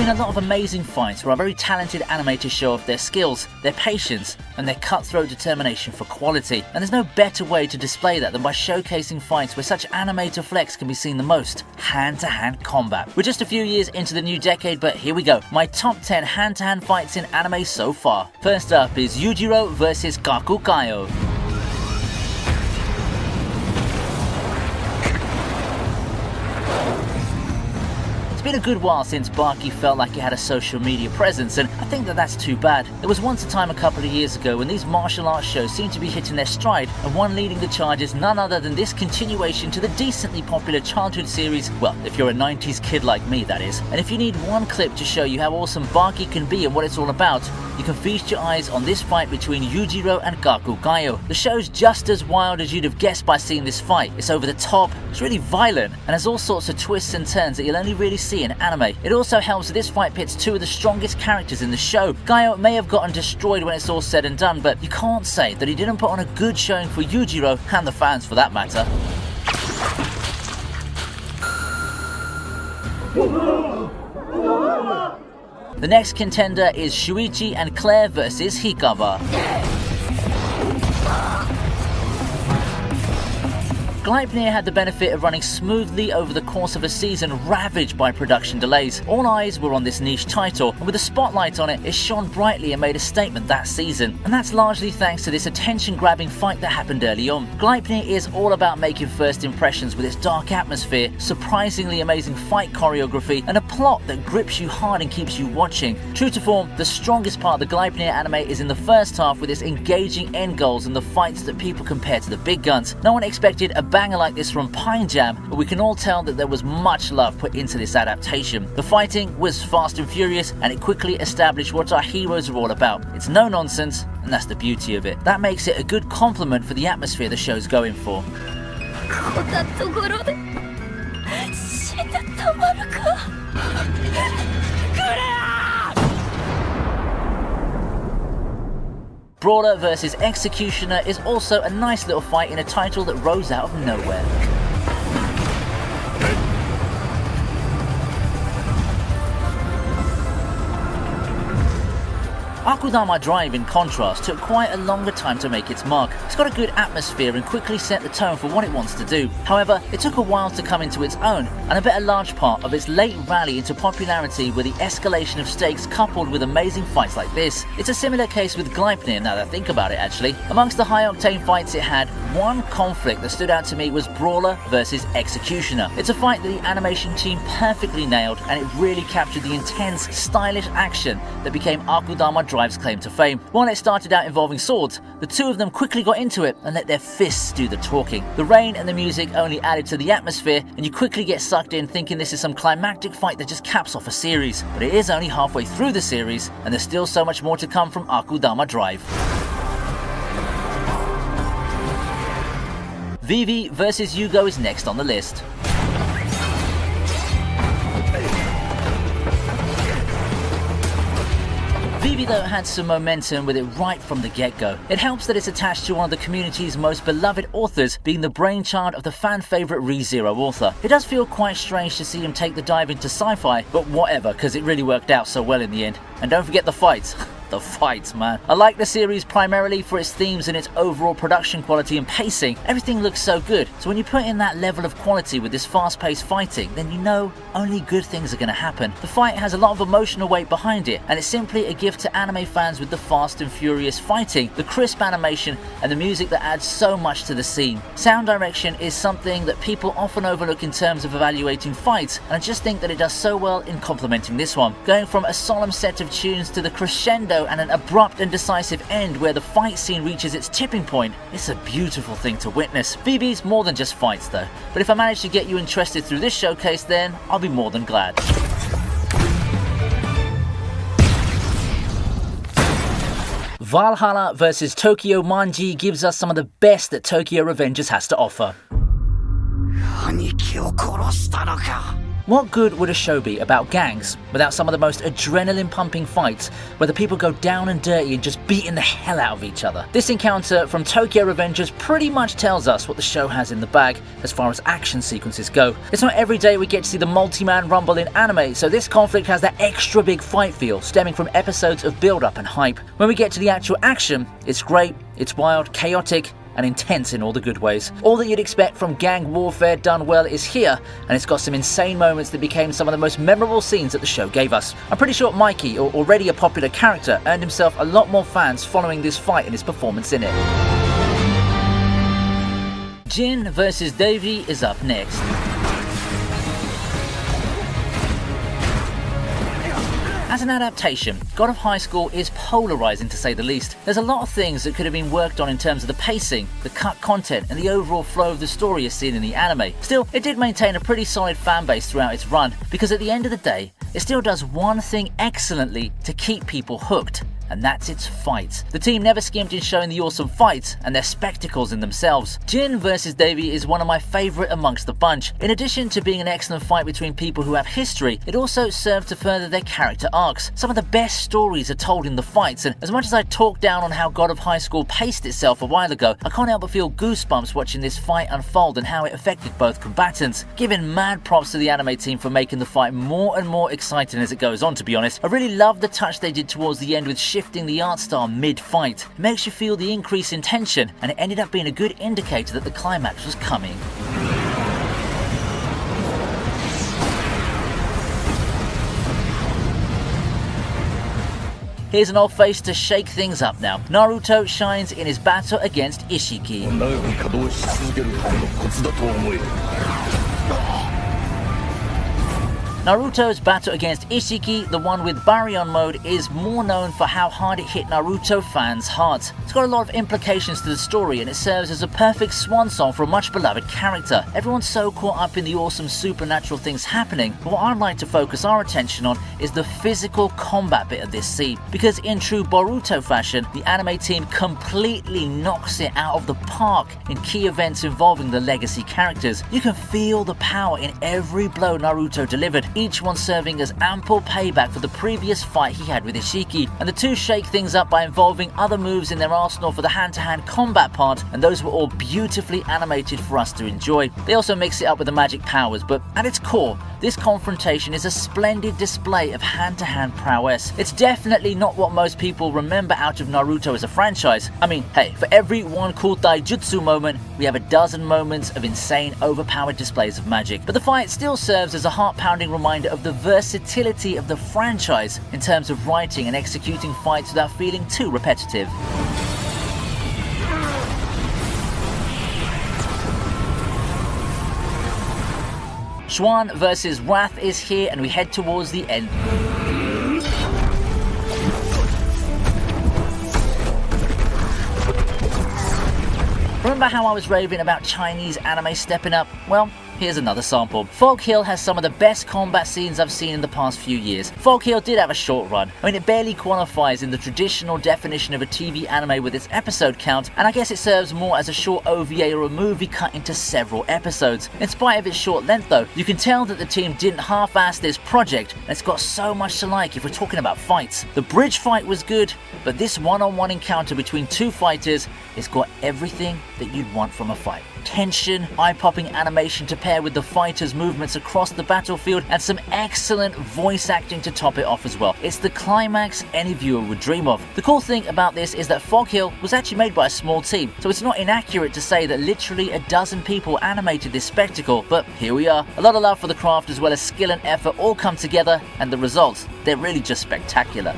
seen a lot of amazing fights where our very talented animators show off their skills, their patience, and their cutthroat determination for quality. And there's no better way to display that than by showcasing fights where such animator flex can be seen the most: hand-to-hand combat. We're just a few years into the new decade, but here we go. My top 10 hand-to-hand fights in anime so far. First up is Yujiro vs Kakukayo. It's been a good while since Baki felt like it had a social media presence, and I think that that's too bad. There was once a time a couple of years ago when these martial arts shows seemed to be hitting their stride, and one leading the charge is none other than this continuation to the decently popular childhood series. Well, if you're a 90s kid like me, that is. And if you need one clip to show you how awesome Baki can be and what it's all about, you can feast your eyes on this fight between Yujiro and Kakukayo. The show's just as wild as you'd have guessed by seeing this fight. It's over the top, it's really violent, and has all sorts of twists and turns that you'll only really see in anime. It also helps that this fight pits two of the strongest characters in the show. Gaio may have gotten destroyed when it's all said and done, but you can't say that he didn't put on a good showing for Yujiro, and the fans for that matter. The next contender is Shuichi and Claire vs Hikaba. Gleipnir had the benefit of running smoothly over the course of a season ravaged by production delays. All eyes were on this niche title, and with a spotlight on it, it shone brightly and made a statement that season. And that's largely thanks to this attention-grabbing fight that happened early on. Gleipnir is all about making first impressions with its dark atmosphere, surprisingly amazing fight choreography, and a plot that grips you hard and keeps you watching. True to form, the strongest part of the Gleipnir anime is in the first half with its engaging end goals and the fights that people compare to the big guns. No one expected a banger like this from Pine Jam, but we can all tell that there was much love put into this adaptation. The fighting was fast and furious, and it quickly established what our heroes are all about. It's no nonsense, and that's the beauty of it. That makes it a good complement for the atmosphere the show's going for. Brawler vs Executioner is also a nice little fight in a title that rose out of nowhere. Akudama Drive, in contrast, took quite a longer time to make its mark. It's got a good atmosphere and quickly set the tone for what it wants to do. However, it took a while to come into its own, and I bet a large part of its late rally into popularity were the escalation of stakes coupled with amazing fights like this. It's a similar case with Gleipnir, now that I think about it actually. Amongst the high-octane fights it had, one conflict that stood out to me was Brawler vs Executioner. It's a fight that the animation team perfectly nailed, and it really captured the intense, stylish action that became Akudama Drive's claim to fame. While it started out involving swords, the two of them quickly got into it and let their fists do the talking. The rain and the music only added to the atmosphere, and you quickly get sucked in thinking this is some climactic fight that just caps off a series. But it is only halfway through the series, and there's still so much more to come from Akudama Drive. Vivi vs Yugo is next on the list. Vivi though had some momentum with it right from the get-go. It helps that it's attached to one of the community's most beloved authors, being the brainchild of the fan-favourite ReZero author. It does feel quite strange to see him take the dive into sci-fi, but whatever, because it really worked out so well in the end. And don't forget the fights. The fights, man. I like the series primarily for its themes and its overall production quality and pacing. Everything looks so good, so when you put in that level of quality with this fast-paced fighting, then you know only good things are going to happen. The fight has a lot of emotional weight behind it, and it's simply a gift to anime fans with the fast and furious fighting, the crisp animation, and the music that adds so much to the scene. Sound direction is something that people often overlook in terms of evaluating fights, and I just think that it does so well in complementing this one. Going from a solemn set of tunes to the crescendo and an abrupt and decisive end where the fight scene reaches its tipping point, it's a beautiful thing to witness. Vivi's more than just fights though, but if I manage to get you interested through this showcase, then I'll be more than glad. Valhalla vs Tokyo Manji gives us some of the best that Tokyo Revengers has to offer. What good would a show be about gangs without some of the most adrenaline-pumping fights where the people go down and dirty and just beating the hell out of each other? This encounter from Tokyo Revengers pretty much tells us what the show has in the bag as far as action sequences go. It's not every day we get to see the multi-man rumble in anime, so this conflict has that extra big fight feel stemming from episodes of build-up and hype. When we get to the actual action, it's great, it's wild, chaotic, and intense in all the good ways. All that you'd expect from gang warfare done well is here, and it's got some insane moments that became some of the most memorable scenes that the show gave us. I'm pretty sure Mikey, already a popular character, earned himself a lot more fans following this fight and his performance in it. Jin vs Davy is up next. As an adaptation, God of High School is polarizing to say the least. There's a lot of things that could have been worked on in terms of the pacing, the cut content, and the overall flow of the story as seen in the anime. Still, it did maintain a pretty solid fanbase throughout its run, because at the end of the day, it still does one thing excellently to keep people hooked. And that's its fights. The team never skimped in showing the awesome fights and their spectacles in themselves. Jin vs Davy is one of my favourite amongst the bunch. In addition to being an excellent fight between people who have history, it also served to further their character arcs. Some of the best stories are told in the fights, and as much as I talked down on how God of High School paced itself a while ago, I can't help but feel goosebumps watching this fight unfold and how it affected both combatants. Giving mad props to the anime team for making the fight more and more exciting as it goes on, to be honest. I really love the touch they did towards the end with shifting the art style mid-fight. It makes you feel the increase in tension, and it ended up being a good indicator that the climax was coming. Here's an old face to shake things up now. Naruto shines in his battle against Ishiki. Naruto's battle against Ishiki, the one with Baryon mode, is more known for how hard it hit Naruto fans' hearts. It's got a lot of implications to the story, and it serves as a perfect swan song for a much beloved character. Everyone's so caught up in the awesome supernatural things happening, but what I'd like to focus our attention on is the physical combat bit of this scene, because in true Boruto fashion, the anime team completely knocks it out of the park in key events involving the legacy characters. You can feel the power in every blow Naruto delivered, each one serving as ample payback for the previous fight he had with Ishiki, and the two shake things up by involving other moves in their arsenal for the hand-to-hand combat part, and those were all beautifully animated for us to enjoy. They also mix it up with the magic powers, but at its core, this confrontation is a splendid display of hand-to-hand prowess. It's definitely not what most people remember out of Naruto as a franchise. I mean, hey, for every one cool taijutsu moment, we have a dozen moments of insane, overpowered displays of magic. But the fight still serves as a heart-pounding reminder of the versatility of the franchise in terms of writing and executing fights without feeling too repetitive. Schwan vs Wrath is here, and we head towards the end. Remember how I was raving about Chinese anime stepping up? Well, here's another sample. Fog Hill has some of the best combat scenes I've seen in the past few years. Fog Hill did have a short run. I mean, it barely qualifies in the traditional definition of a TV anime with its episode count, and I guess it serves more as a short OVA or a movie cut into several episodes. In spite of its short length though, you can tell that the team didn't half-ass this project, and it's got so much to like if we're talking about fights. The bridge fight was good, but this one-on-one encounter between two fighters has got everything that you'd want from a fight. Tension, eye-popping animation to pair with the fighters' movements across the battlefield, and some excellent voice acting to top it off as well. It's the climax any viewer would dream of. The cool thing about this is that Fog Hill was actually made by a small team, so it's not inaccurate to say that literally a dozen people animated this spectacle, but here we are. A lot of love for the craft as well as skill and effort all come together, and the results, they're really just spectacular.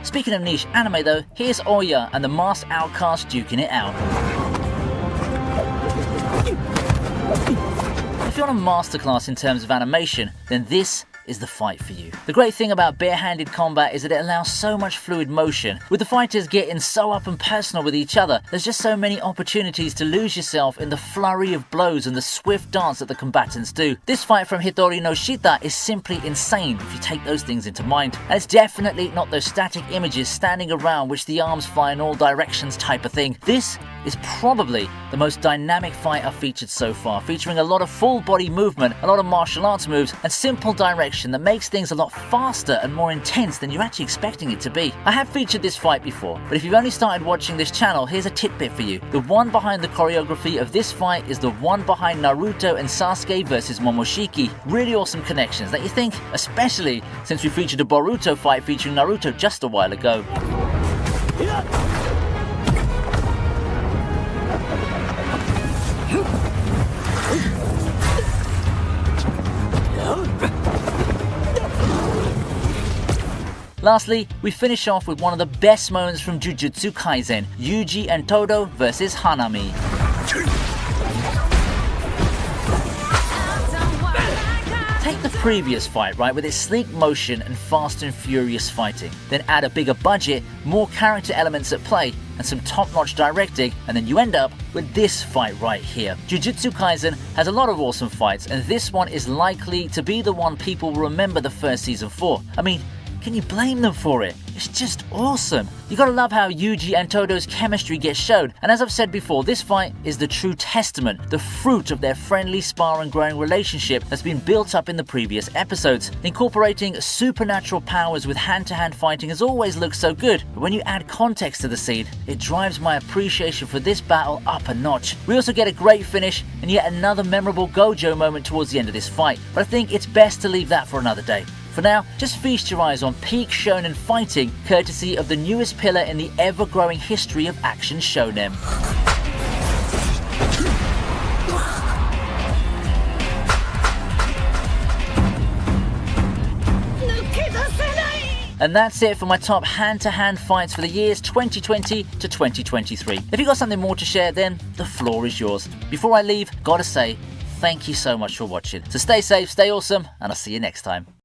Speaking of niche anime though, here's Oya and the Masked Outcast duking it out. If you want a masterclass in terms of animation, then this is the fight for you. The great thing about barehanded combat is that it allows so much fluid motion. With the fighters getting so up and personal with each other, there's just so many opportunities to lose yourself in the flurry of blows and the swift dance that the combatants do. This fight from Hitori no Shita is simply insane if you take those things into mind. And it's definitely not those static images standing around which the arms fly in all directions type of thing. This is probably the most dynamic fight I've featured so far, featuring a lot of full body movement, a lot of martial arts moves, and simple direction that makes things a lot faster and more intense than you're actually expecting it to be. I have featured this fight before, but if you've only started watching this channel, here's a tidbit for you. The one behind the choreography of this fight is the one behind Naruto and Sasuke versus Momoshiki. Really awesome connections that you think, especially since we featured a Boruto fight featuring Naruto just a while ago. Lastly, we finish off with one of the best moments from Jujutsu Kaisen, Yuji and Todo versus Hanami. Take the previous fight, right, with its sleek motion and fast and furious fighting. Then add a bigger budget, more character elements at play, and some top-notch directing, and then you end up with this fight right here. Jujutsu Kaisen has a lot of awesome fights, and this one is likely to be the one people will remember the first season for. I mean, can you blame them for it? It's just awesome. You gotta love how Yuji and Todo's chemistry gets shown, and as I've said before, this fight is the true testament, the fruit of their friendly, spar and growing relationship that's been built up in the previous episodes. Incorporating supernatural powers with hand-to-hand fighting has always looked so good, but when you add context to the scene, it drives my appreciation for this battle up a notch. We also get a great finish and yet another memorable Gojo moment towards the end of this fight, but I think it's best to leave that for another day. For now, just feast your eyes on peak shonen fighting, courtesy of the newest pillar in the ever-growing history of action shonen. And that's it for my top hand-to-hand fights for the years 2020 to 2023. If you got something more to share, then the floor is yours. Before I leave, gotta say, thank you so much for watching. So stay safe, stay awesome, and I'll see you next time.